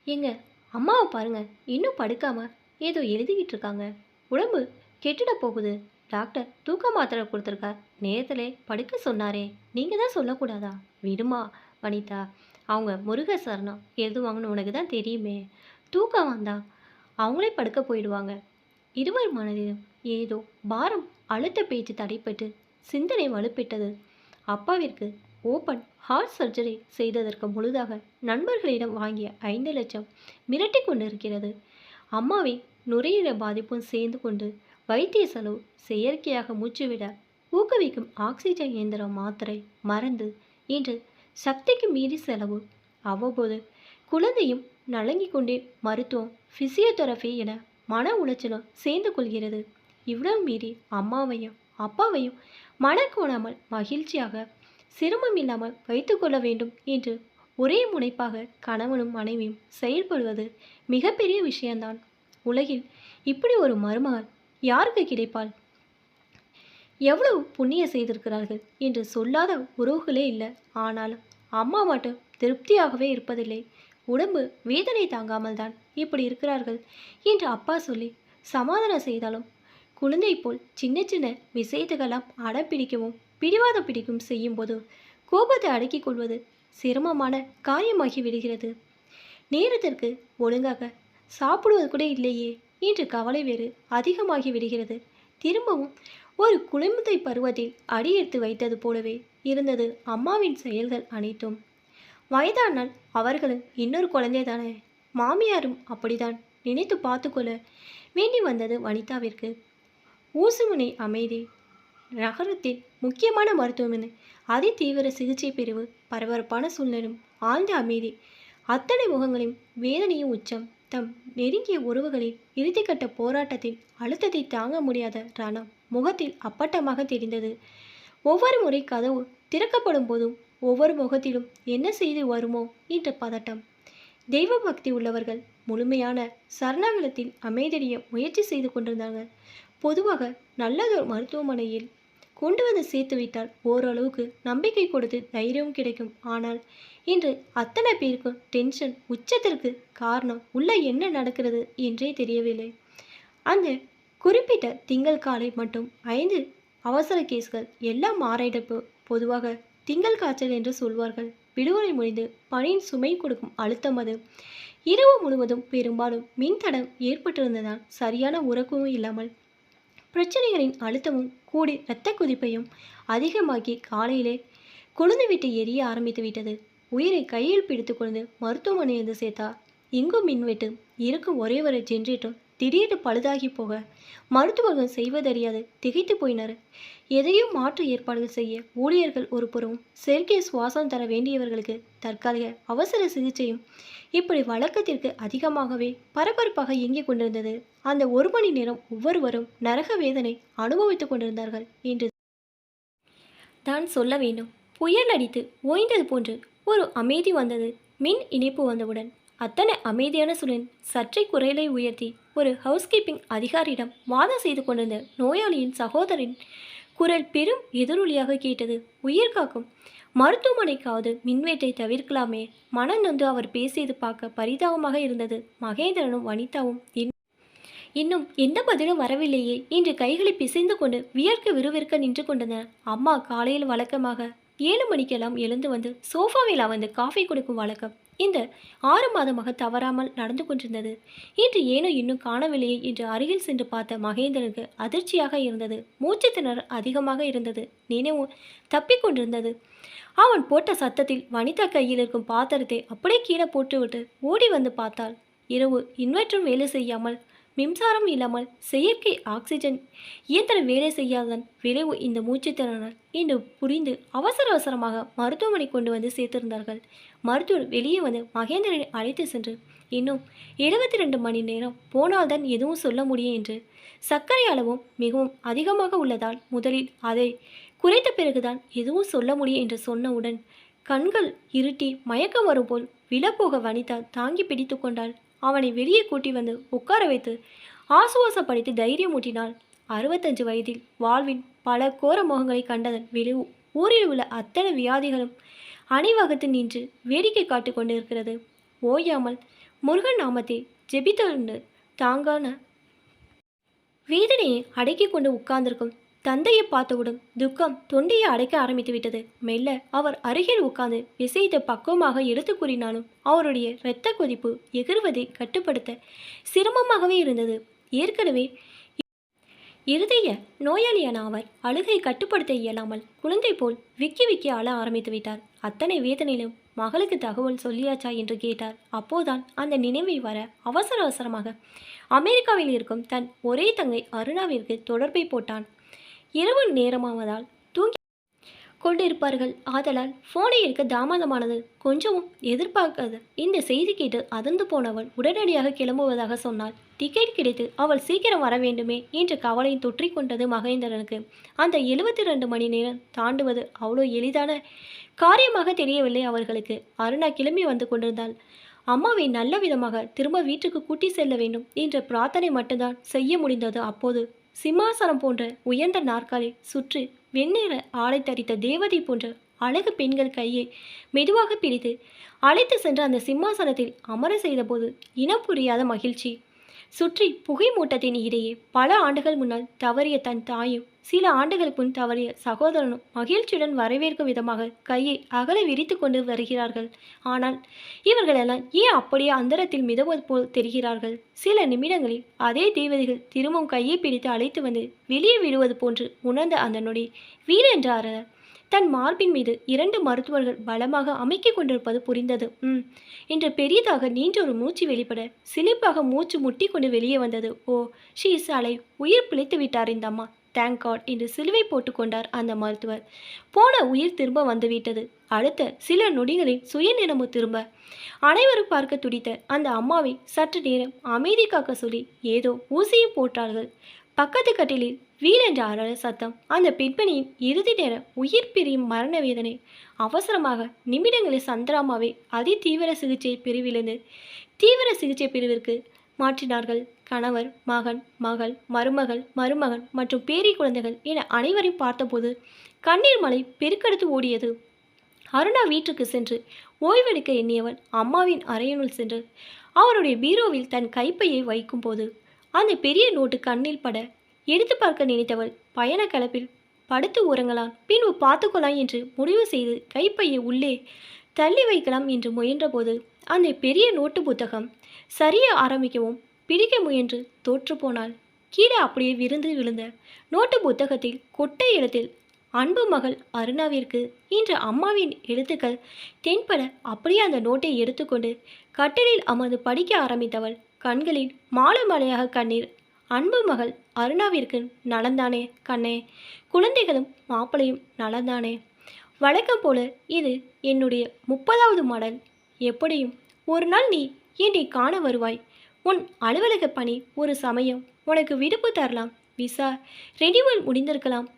ஏங்க, அம்மாவை பாருங்க. இன்னும் படுக்காம ஏதோ எழுதிக்கிட்டு இருக்காங்க. உடம்பு கெட்டுட போகுது. டாக்டர் தூக்க மாத்திரை கொடுத்துருக்கார். நேரத்திலே படுக்க சொன்னாரே. நீங்க தான் சொல்லக்கூடாதா? விடுமா வனிதா. அவங்க முருக சரணம் எழுதுவாங்கன்னு உனக்கு தான் தெரியுமே. தூக்கம் வந்தா அவங்களே படுக்க போயிடுவாங்க. இருவர் மனதிலும் ஏதோ பாரம் அழுத்த பேச்சு தடைப்பட்டு சிந்தனை வலுப்பெற்றது. அப்பாவிற்கு ஓபன் ஹார்ட் சர்ஜரி செய்ததற்கு முழுதாக நண்பர்களிடம் வாங்கிய 5 லட்சம் மிரட்டி கொண்டிருக்கிறது. அம்மாவின் நுரையீரல் பாதிப்பும் சேர்ந்து கொண்டு வைத்திய செலவு செயற்கையாக மூச்சுவிட ஊக்குவிக்கும் ஆக்சிஜன் இயந்திர மாத்திரை மறந்து இன்று சக்திக்கு மீறி செலவு. அவ்வப்போது குழந்தையும் நலங்கிக் கொண்டே மருத்துவம் பிசியோதெரபி என மன உளைச்சலும் சேர்ந்து கொள்கிறது. இவ்வளவு மீறி அம்மாவையும் அப்பாவையும் மனக்கோணாமல் மகிழ்ச்சியாக சிரமம் இல்லாமல் வைத்துக்கொள்ள வேண்டும் என்று ஒரே முனைப்பாக கணவனும் மனைவியும் செயல்படுவது மிகப்பெரிய விஷயம்தான். உலகில் இப்படி ஒரு மருமகள் யாருக்கு கிடைப்பாள்? எவ்வளவு புண்ணிய செய்திருக்கிறார்கள் என்று சொல்லாத உறவுகளே இல்லை. ஆனாலும் அம்மா மட்டும் திருப்தியாகவே இருப்பதில்லை. உடம்பு வேதனை தாங்காமல் தான் இப்படி இருக்கிறார்கள் என்று அப்பா சொல்லி சமாதானம் செய்தாலும் குழந்தை போல் சின்ன சின்ன விஷயத்துக்கெல்லாம் அடம் பிடிக்கவும் பிடிவாத பிடிக்கும் செய்யும்போது கோபத்தை அடக்கிக் கொள்வது சிரமமான காரியமாகி விடுகிறது. நேரத்திற்கு ஒழுங்காக சாப்பிடுவது கூட இல்லையே என்று கவலை வேறு அதிகமாகி விடுகிறது. திரும்பவும் ஒரு குழந்தை பருவத்தில் அடியெடுத்து வைத்தது போலவே இருந்தது அம்மாவின் செயல்கள் அனைத்தும். வயதானால் அவர்களும் இன்னொரு குழந்தை தானே. மாமியாரும் அப்படித்தான் நினைத்து பார்த்து கொள்ள வேண்டி வந்தது வனிதாவிற்கு. ஊசுமுனை அமைதி நகரத்தில் முக்கியமான மருத்துவமனை, அதிதீவிர சிகிச்சை பிரிவு, பரபரப்பான சூழ்நிலும் ஆழ்ந்த அமைதி. அத்தனை முகங்களையும் வேதனையும் உச்சம். தம் நெருங்கிய உறவுகளில் இறுதிக்கட்ட போராட்டத்தில் அழுத்தத்தை தாங்க முடியாத ரணம் முகத்தில் அப்பட்டமாக தெரிந்தது. ஒவ்வொரு முறை கதவு திறக்கப்படும் போதும் ஒவ்வொரு முகத்திலும் என்ன செய்து வருமோ என்ற பதட்டம். தெய்வ பக்தி உள்ளவர்கள் முழுமையான சரணாகலத்தில் அமைதிய முயற்சி செய்து கொண்டிருந்தார்கள். பொதுவாக நல்லதொரு மருத்துவமனையில் கொண்டு வந்து சேர்த்துவிட்டால் ஓரளவுக்கு நம்பிக்கை கொடுத்து தைரியம் கிடைக்கும். ஆனால் இன்று அத்தனை பேருக்கும் டென்ஷன் உச்சத்திற்கு. காரணம் உள்ள என்ன நடக்கிறது என்றே தெரியவில்லை. அந்த குறிப்பிட்ட திங்கள் காலை மட்டும் 5 அவசர கேஸ்கள் எல்லாம் மாறிடப்பு. பொதுவாக திங்கள் காய்ச்சல் என்று சொல்வார்கள். விடுமுறை முடிந்து பணியின் சுமை கொடுக்கும் அழுத்தம் அது. இரவு முழுவதும் பெரும்பாலும் மின்தடம் ஏற்பட்டிருந்ததால் சரியான உறக்கமும் இல்லாமல் பிரச்சனைகளின் அழுத்தமும் கூடி இரத்த குதிப்பையும் அதிகமாக்கி காலையிலே கொழுந்து விட்டு எரிய ஆரம்பித்து விட்டது. உயிரை கையில் பிடித்து கொண்டு மருத்துவமனை வந்து சேர்த்தா இங்கும் மின்வெட்டு இருக்கும். ஒரே ஒரு ஜென்ரேட்டரும் திடீர்னு பழுதாகி போக மருத்துவர்கள் செய்வதறியாது திகைத்து போயினர். எதையும் மாற்று ஏற்பாடுகள் செய்ய ஊழியர்கள் ஒரு புறமும் செயற்கை சுவாசம் தர வேண்டியவர்களுக்கு தற்காலிக அவசர சிகிச்சையும் இப்படி வழக்கத்திற்கு அதிகமாகவே பரபரப்பாக இயங்கிக் கொண்டிருந்தது. அந்த 1 மணி நேரம் ஒவ்வொருவரும் நரக வேதனை அனுபவித்துக் கொண்டிருந்தார்கள் என்று தான் சொல்ல வேண்டும். புயல் அடித்து ஓய்ந்தது போன்று ஒரு அமைதி வந்தது. மின் இணைப்பு வந்தவுடன் அத்தனை அமைதியான சூழலில் சற்றே குரலை உயர்த்தி ஒரு ஹவுஸ்கீப்பிங் அதிகாரியிடம் வாதம் செய்து கொண்டிருந்த நோயாளியின் சகோதரின் குரல் பெரும் எதிரொலியாக கேட்டது. உயிர் காக்கும் மருத்துவமனைக்காவது மின்வேட்டை தவிர்க்கலாமே. மனம் நொந்து அவர் பேசியது பார்க்க பரிதாபமாக இருந்தது. மகேந்திரனும் வனிதாவும் இன்னும் எந்த பதிலும் வரவில்லையே என்று கைகளை பிசைந்து கொண்டு வியர்க்க விறுவிற்க நின்று கொண்டனர். அம்மா காலையில் வழக்கமாக 7 மணிக்கெல்லாம் எழுந்து வந்து சோஃபாவில் அமர்ந்து காஃபி கொடுக்கும் வழக்கம் இந்த 6 மாதமாக தவறாமல் நடந்து கொண்டிருந்தது. இன்று ஏனோ இன்னும் காணவில்லையே என்று அருகில் சென்று பார்த்த மகேந்திரனுக்கு அதிர்ச்சியாக இருந்தது. மூச்சு திணறல் அதிகமாக இருந்தது. நினைவு தப்பிக்கொண்டிருந்தது. அவன் போட்ட சத்தத்தில் வனிதா கையில் இருக்கும் பாத்திரத்தை அப்படியே கீழே போட்டுவிட்டு ஓடி வந்து பார்த்தாள். இரவு இன்வெர்டரும் வேலை செய்யாமல் மின்சாரம் இல்லாமல் செயற்கை ஆக்சிஜன் இயந்திரம் வேலை செய்யாததன் விளைவு இந்த மூச்சுத்திறனால் என்று புரிந்து அவசர அவசரமாக மருத்துவமனை கொண்டு வந்து சேர்த்திருந்தார்கள். மருத்துவர் வெளியே வந்து மகேந்திரனை அழைத்து சென்று இன்னும் 72 மணி நேரம் போனால்தான் எதுவும் சொல்ல முடியும் என்று, சர்க்கரை அளவும் மிகவும் அதிகமாக உள்ளதால் முதலில் அதை குறைத்த பிறகுதான் எதுவும் சொல்ல முடியும் என்று சொன்னவுடன் கண்கள் இருட்டி மயக்கம் வரும் போல் விழப்போக வனிதா தாங்கி பிடித்து கொண்டாள். அவனை வெளியே கூட்டி வந்து உட்கார வைத்து ஆசுவாசப்படுத்தி தைரியம் ஊட்டினாள். 65 வயதில் வாழ்வின் பல கோர முகங்களை கண்டதன் விளைவு ஊரில் உள்ள அத்தனை வியாதிகளும் அணிவகுத்து நின்று வேடிக்கை காட்டு கொண்டிருக்கிறது. ஓயாமல் முருகன் நாமத்தை ஜெபித்துண்டு தாங்கான வேதனையை அடக்கி கொண்டு உட்கார்ந்திருக்கும் தந்தையை பார்த்தவுடன் துக்கம் தொண்டையை அடைக்க ஆரம்பித்து விட்டது. மெல்ல அவர் அருகில் உட்கார்ந்து விஷயத்தை பக்குவமாக எடுத்து கூறினாலும் அவருடைய இரத்த கொதிப்பு எகிறுவதை கட்டுப்படுத்த சிரமமாகவே இருந்தது. ஏற்கனவே இருதய நோயாளியான அவர் அழுகை கட்டுப்படுத்த இயலாமல் குழந்தை போல் விக்கி விக்கி அழ ஆரம்பித்து விட்டார். அத்தனை வேதனையிலும் மகளுக்கு தகவல் சொல்லியாச்சா என்று கேட்டார். அப்போதான் அந்த நினைவை வர அவசர அவசரமாக அமெரிக்காவில் இருக்கும் தன் ஒரே தங்கை அருணாவிற்கு தொடர்பை போட்டான். இரவு நேரமாவதால் தூங்கி கொண்டிருப்பார்கள். ஆதலால் போனை எடுக்க தாமதமானது. கொஞ்சமும் எதிர்பார்க்காத இந்த செய்தி கேட்டு அதிர்ந்து போனவள் உடனடியாக கிளம்புவதாக சொன்னாள். டிக்கெட் கிடைத்து அவள் சீக்கிரம் வர வேண்டுமே என்ற கவலை தொற்றிக் கொண்டது மகேந்திரனுக்கு. அந்த 72 மணி நேரம் தாண்டுவது அவ்வளோ எளிதான காரியமாக தெரியவில்லை அவர்களுக்கு. அருணா கிளம்பி வந்து கொண்டிருந்தாள். அம்மாவை நல்ல விதமாக திரும்ப வீட்டுக்கு கூட்டி செல்ல வேண்டும் என்ற பிரார்த்தனை மட்டும்தான் செய்ய முடிந்தது. அப்போது சிம்மாசனம் போன்ற உயர்ந்த நாற்காலி சுற்றி வெண்ணிற ஆடை தரித்த தேவதை போன்ற அழகு பெண்கள் கையை மெதுவாக பிடித்து அழைத்து சென்று அந்த சிம்மாசனத்தில் அமர செய்தபோது இனம் புரியாத மகிழ்ச்சி. சுற்றி புகை மூட்டத்தின் இடையே பல ஆண்டுகள் முன்னால் தவறிய தன் தாயும் சில ஆண்டுகள் முன் தவறிய சகோதரனும் மகிழ்ச்சியுடன் வரவேற்கும் விதமாக கையை அகல விரித்து கொண்டு வருகிறார்கள். ஆனால் இவர்களெல்லாம் ஏன் அப்படியே அந்தரத்தில் மிதவது போல் தெரிகிறார்கள்? சில நிமிடங்களில் அதே தேவதைகள் திரும்பவும் கையை பிடித்து அழைத்து வந்து வெளியே விடுவது போன்று உணர்ந்த அந்த நொடி வீரென்றார தன் மார்பின் மீது 2 மருத்துவர்கள் பலமாக அமைக்கிக் கொண்டிருப்பது புரிந்தது. என்று பெரியதாக நீண்டொரு மூச்சு வெளிப்பட சிலிப்பாக மூச்சு முட்டி கொண்டு வெளியே வந்தது. ஓ, ஷீ இஸ் அலைவ். உயிர் பிழைத்து விட்டார் இந்த அம்மா. தேங்க் காட் என்று சிலுவை போட்டுக்கொண்டார் அந்த மருத்துவர். போன உயிர் திரும்ப வந்துவிட்டது. அடுத்த சில நொடிகளில் சுயநினைவு திரும்ப அனைவரும் பார்க்க துடித்த அந்த அம்மாவை சற்று நேரம் அமைதி காக்க சொல்லி ஏதோ ஊசியும் போட்டார்கள். பக்கத்து கட்டிலில் வீரென்ற அறல சத்தம். அந்த பெண்மணியின் இறுதி நேர உயிர் பிரியும் மரண வேதனை. அவசரமாக நிமிடங்களில் சந்திராமாவை அதி தீவிர சிகிச்சை பிரிவிலிருந்து தீவிர சிகிச்சை பிரிவிற்கு மாற்றினார்கள். கணவர், மகன், மகள், மருமகள், மருமகன் மற்றும் பேரி குழந்தைகள் என அனைவரையும் பார்த்தபோது கண்ணீர் மலை பெருக்கெடுத்து ஓடியது. அருணா வீட்டுக்கு சென்று ஓய்வெடுக்க எண்ணியவள் அம்மாவின் அறையினுள் சென்று அவருடைய பீரோவில் தன் கைப்பையை வைக்கும் போது அந்த பெரிய நோட்டு கண்ணில் பட எடுத்து பார்க்க நினைத்தவள் பயண கலப்பில் படுத்து உறங்கலாம், பின்பு பார்த்துக்கொள்ளலாம் என்று முடிவு செய்து கைப்பையை உள்ளே தள்ளி வைக்கலாம் என்று முயன்றபோது அந்த பெரிய நோட்டு புத்தகம் சரிய ஆரம்பிக்கவும் பிடிக்க முயன்று தோற்றுப்போனாள். கீழே அப்படியே விருந்து விழுந்த நோட்டு புத்தகத்தில் கொட்டை இடத்தில் அன்பு மகள் அருணாவிற்கு என்ற அம்மாவின் எழுத்துக்கள் தென்பட அப்படியே அந்த நோட்டை எடுத்துக்கொண்டு கட்டிலில் அமர்ந்து படிக்க ஆரம்பித்தவள் கண்களில் மாலை மாலையாக கண்ணீர். அன்பு மகள் அருணாவிற்கு நலந்தானே கண்ணே? குழந்தைகளும் மாப்பிளையும் நலந்தானே? வழக்கம் போல இது என்னுடைய 30வது மாடல். எப்படியும் ஒரு நாள் நீ என்னை காண வருவாய். உன் அலுவலக பணி ஒரு சமயம் உனக்கு விடுப்பு தரலாம். விசா ரெனிவல் முடிந்திருக்கலாம்.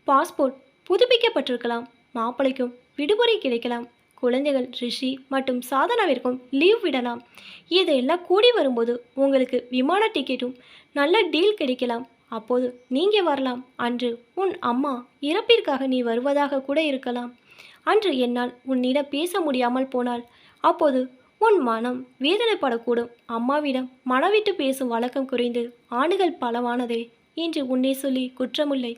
பாஸ்போர்ட் புதுப்பிக்கப்பட்டிருக்கலாம். மாப்பிளைக்கும் விடுமுறை கிடைக்கலாம். குழந்தைகள் ரிஷி மற்றும் சாதனாவிற்கும் லீவ் விடலாம். இதெல்லாம் கூடி வரும்போது உங்களுக்கு விமான டிக்கெட்டும் நல்ல டீல் கிடைக்கலாம். அப்போது நீங்கள் வரலாம். அன்று உன் அம்மா இறப்பிற்காக நீ வருவதாக கூட இருக்கலாம். அன்று என்னால் உன்னிடம் பேச முடியாமல் போனால் அப்போது உன் மனம் வேதனைப்படக்கூடும். அம்மாவிடம் மனவிட்டு பேசும் வழக்கம் குறைந்து ஆண்டுகள் பலவானதே என்று உன்னை சொல்லி குற்றமில்லை.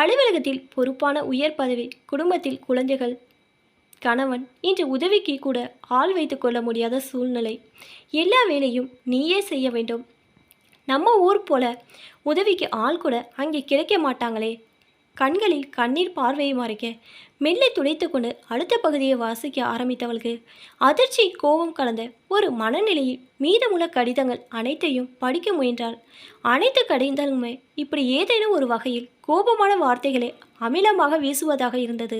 அலுவலகத்தில் பொறுப்பான உயர் பதவி, குடும்பத்தில் குழந்தைகள், கணவன் என்று உதவிக்கு கூட ஆள் வைத்து கொள்ள முடியாத சூழ்நிலை. எல்லா வேலையும் நீயே செய்ய வேண்டும். நம்ம ஊர் போல உதவிக்கு ஆள் கூட அங்கே கிடைக்க மாட்டாங்களே. கண்களில் கண்ணீர் பார்வையை மறைக்க மெல்ல துடைத்து கொண்டு அடுத்த பகுதியை வாசிக்க ஆரம்பித்தவளுக்கு அதிர்ச்சி, கோபம் கலந்த ஒரு மனநிலையில் மீதமுள்ள கடிதங்கள் அனைத்தையும் படிக்க முயன்றாள். அனைத்து கடிதங்களுமே இப்படி ஏதேனும் ஒரு வகையில் கோபமான வார்த்தைகளை அமிலமாக வீசுவதாக இருந்தது.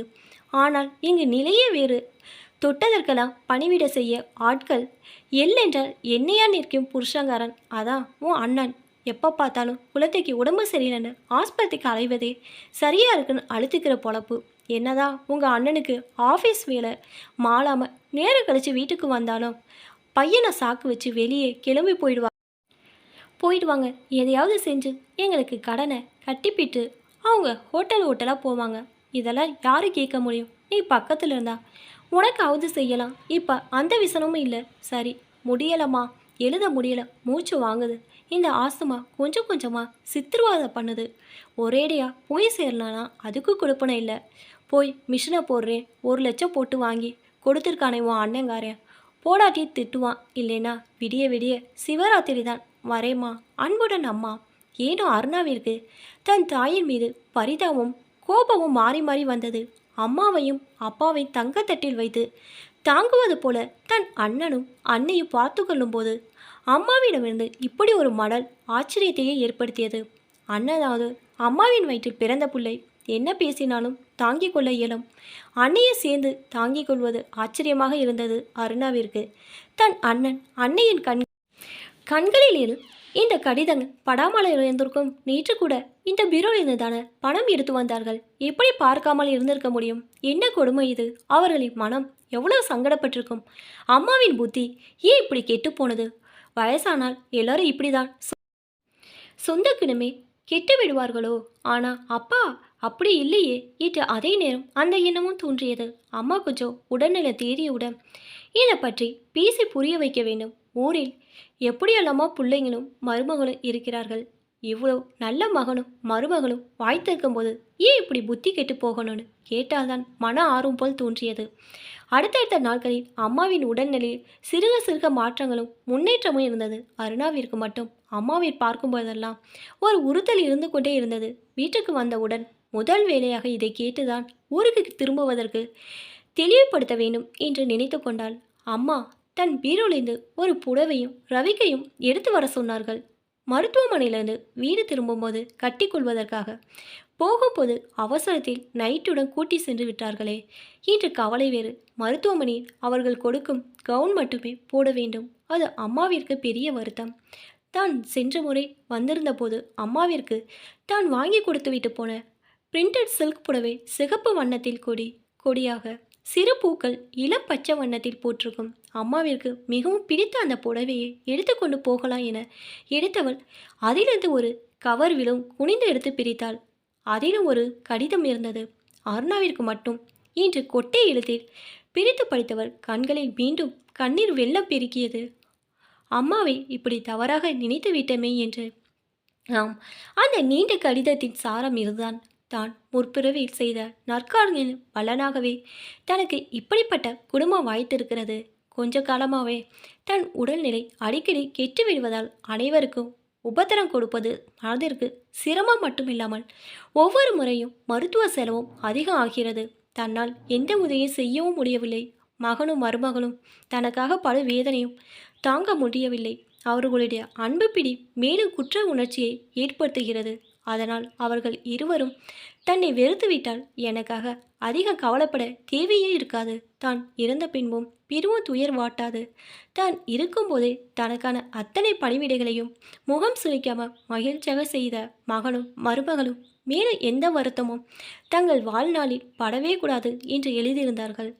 ஆனால் இங்கு நிலையே வேறு. தொட்டதற்கெல்லாம் பணிவிட செய்ய ஆட்கள், எல்லென்றால் என்னையா நிற்கும் புருஷங்காரன். அதான் உன் அண்ணன் எப்போ பார்த்தாலும் குழந்தைக்கு உடம்பு சரியில்லைன்னு ஆஸ்பத்திரிக்கு அலைவதே சரியா இருக்குன்னு அழுத்துக்கிற பொழப்பு. என்னதான் உங்கள் அண்ணனுக்கு ஆஃபீஸ் வேலை மாளாமல் நேரம் கழித்து வீட்டுக்கு வந்தாலும் பையனை சாக்கு வச்சு வெளியே கிளம்பி போயிடுவாங்க. எதையாவது செஞ்சு எங்களுக்கு கடனை கட்டிப்பிட்டு அவங்க ஹோட்டலாக போவாங்க. இதெல்லாம் யாரு கேட்க முடியும்? நீ பக்கத்தில் இருந்தா உனக்காவது செய்யலாம். இப்போ அந்த விசனமும் இல்லை. சரி, முடியலம்மா, எழுத முடியல, மூச்சு வாங்குது. இந்த ஆஸ்துமா கொஞ்சம் கொஞ்சமாக சித்திரவதை பண்ணுது. ஒரேடியா போய் சேரலான்னா அதுக்கு கொடுப்பனை இல்லை. போய் மிஷினை போடுறேன், 1,00,000 போட்டு வாங்கி கொடுத்துருக்கானே உன் அண்ணங்காரன். போடாட்டி திட்டுவான். இல்லைனா விடிய விடிய சிவராத்திரி தான் வரேம்மா. அன்புடன் அம்மா. ஏனோ அருணாவிற்கு தன் தாயின் மீது பரிதாபமும் கோபமும் மாறி மாறி வந்தது. அம்மாவையும் அப்பாவையும் தங்கத்தட்டில் வைத்து தாங்குவது போல தன் அண்ணனும் அன்னையும் பார்த்து கொள்ளும்போது அம்மாவிடமிருந்து இப்படி ஒரு மடல் ஆச்சரியத்தையே ஏற்படுத்தியது. அண்ணனாவது அம்மாவின் வயிற்றில் பிறந்த பிள்ளை என்ன பேசினாலும் தாங்கிக் கொள்ள இயலும். அன்னையை சேர்ந்து தாங்கிக் கொள்வது ஆச்சரியமாக இருந்தது அருணாவிற்கு. தன் அண்ணன் அன்னையின் கண்களில் இந்த கடிதங்கள் படாமல் இருந்திருக்கும். நேற்று கூட இந்த பீரோலிருந்து தானே பணம் எடுத்து வந்தார்கள். எப்படி பார்க்காமல் இருந்திருக்க முடியும்? என்ன கொடுமை இது! அவர்களின் மனம் எவ்வளவு சங்கடப்பட்டிருக்கும். அம்மாவின் புத்தி ஏன் இப்படி கெட்டு போனது? வயசானால் எல்லாரும் இப்படிதான் சொந்தக்கிடமே கெட்டு விடுவார்களோ? ஆனா அப்பா அப்படி இல்லையே என்று அதே நேரம் அந்த எண்ணமும் தோன்றியது. அம்மா கொஞ்சம் உடல்நிலை தேறியவுடன் இதை பற்றி பேசி புரிய வைக்க வேண்டும். ஊரில் எப்படியெல்லாமா பிள்ளைங்களும் மருமகளும் இருக்கிறார்கள். இவ்வளோ நல்ல மகனும் மருமகளும் வாய்த்திருக்கும் போது ஏன் இப்படி புத்தி கெட்டு போகணும்னு கேட்டால்தான் மன ஆர்வம் போல் தோன்றியது. அடுத்தடுத்த நாட்களில் அம்மாவின் உடல்நிலையில் சிறுக சிறுக மாற்றங்களும் முன்னேற்றமும் இருந்தது. அருணாவிற்கு மட்டும் அம்மாவை பார்க்கும்போதெல்லாம் ஒரு உறுத்தல் இருந்து கொண்டே இருந்தது. வீட்டுக்கு வந்தவுடன் முதல் வேலையாக இதை கேட்டுதான் ஊருக்கு திரும்புவதற்கு தெளிவுபடுத்த வேண்டும் என்று நினைத்து கொண்டாள். அம்மா தன் பீரோலிருந்து ஒரு புடவையும் ரவிக்கையும் எடுத்து வர சொன்னார்கள். மருத்துவமனையிலிருந்து வீடு திரும்பும்போது கட்டி கொள்வதற்காக. போகும்போது அவசரத்தில் நைட்டுடன் கூட்டி சென்று விட்டார்களே இன்று கவலை வேறு. மருத்துவமனையில் அவர்கள் கொடுக்கும் கவுன் மட்டுமே போட வேண்டும். அது அம்மாவிற்கு பெரிய வருத்தம். தான் சென்ற முறை வந்திருந்த போது அம்மாவிற்கு தான் வாங்கி கொடுத்து விட்டு போன பிரிண்டட் சில்க் புடவை சிகப்பு வண்ணத்தில் கொடியாக சிறு பூக்கள் இளப்பச்சை வண்ணத்தில் போட்டிருக்கும். அம்மாவிற்கு மிகவும் பிடித்த அந்த புடவையை எடுத்துக்கொண்டு போகலாம் என எடுத்தவள் அதிலிருந்து ஒரு கவர் விலும் குனிந்து எடுத்து பிரித்தாள். அதிலும் ஒரு கடிதம் இருந்தது. அருணாவிற்கு மட்டும் இன்று கொட்டை எழுத்தில் பிரித்து படித்தவர் கண்களில் மீண்டும் கண்ணீர் வெள்ளம் பெருக்கியது. அம்மாவை இப்படி தவறாக நினைத்து விட்டமே என்று. ஆம், அந்த நீண்ட கடிதத்தின் சாரம் இதுதான். தான் முற்பிறவில் செய்த நற்காரியங்களின் பலனாகவே தனக்கு இப்படிப்பட்ட குடும்பம் வாய்த்திருக்கிறது. கொஞ்ச காலமாகவே தன் உடல்நிலை அடிக்கடி கெட்டு விடுவதால் அனைவருக்கும் உபத்திரம் கொடுப்பது மனதிற்கு சிரமம் மட்டுமில்லாமல் ஒவ்வொரு முறையும் மருத்துவ செலவும் அதிகம் ஆகிறது. தன்னால் எந்த உதவியும் செய்யவும் முடியவில்லை. மகனும் மருமகளும் தனக்காக பல வேதனையும் தாங்க முடியவில்லை. அவர்களுடைய அன்பு பிடி மேலும் குற்ற உணர்ச்சியை ஏற்படுத்துகிறது. அதனால் அவர்கள் இருவரும் தன்னை வெறுத்துவிட்டால் எனக்காக அதிகம் கவலைப்பட தேவையே இருக்காது. தான் இறந்த பின்பும் பிரிவும் துயர் வாட்டாது. தான் இருக்கும்போதே தனக்கான அத்தனை பணிவிடைகளையும் முகம் சுளிக்காம மகிழ்ச்சியாக செய்த மகனும் மருமகளும் மேலும் எந்த வருத்தமும் தங்கள் வாழ்நாளில் படவே கூடாது என்று எழுதியிருந்தார்கள்.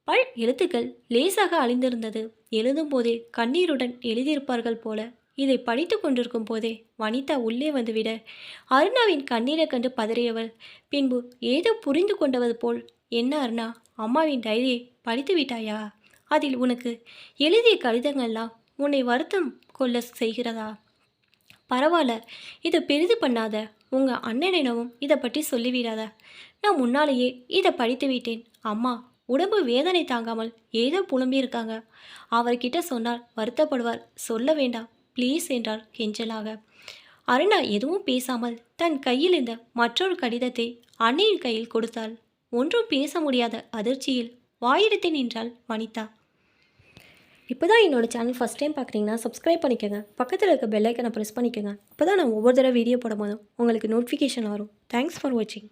பல் எழுத்துக்கள் லேசாக அழிந்திருந்தது. எழுதும் போதே கண்ணீருடன் எழுதியிருப்பார்கள் போல. இதை படித்து கொண்டிருக்கும் போதே வனிதா உள்ளே வந்துவிட அருணாவின் கண்ணீரை கண்டு பதறியவள் பின்பு ஏதோ புரிந்து கொண்டவது போல், என்ன அருணா, அம்மாவின் டைரியை படித்து விட்டாயா? அதில் உனக்கு எழுதிய கடிதங்கள்லாம் உன்னை வருத்தம் கொள்ள செய்கிறதா? பரவாயில்ல, இதை பெரிது பண்ணாத. உங்கள் அண்ணனிடமும் இதை பற்றி சொல்லிவிடாத. நான் முன்னாலேயே இதை படித்து விட்டேன். அம்மா உடம்பு வேதனை தாங்காமல் ஏதோ புலம்பியிருக்காங்க. அவர்கிட்ட சொன்னால் வருத்தப்படுவார். சொல்ல வேண்டாம் ப்ளீஸ் என்றார் கெஞ்சலாக. அருணா எதுவும் பேசாமல் தன் கையில் இருந்த மற்றொரு கடிதத்தை அன்னையின் கையில் கொடுத்தாள். ஒன்றும் பேச முடியாத அதிர்ச்சியில் வாயெடுத்து நின்றாள் வனிதா. இப்போ தான் என்னோடய சேனல் ஃபஸ்ட் டைம் பார்க்குறீங்கன்னா சப்ஸ்கிரைப் பண்ணிக்கோங்க. பக்கத்தில் இருக்க பெல் ஐக்கனை ப்ரெஸ் பண்ணிக்கோங்க. அப்போ தான் நான் ஒவ்வொரு தடவை வீடியோ போடும்போதும் உங்களுக்கு நோட்டிஃபிகேஷன் வரும். தேங்க்ஸ் ஃபார் வாட்சிங்.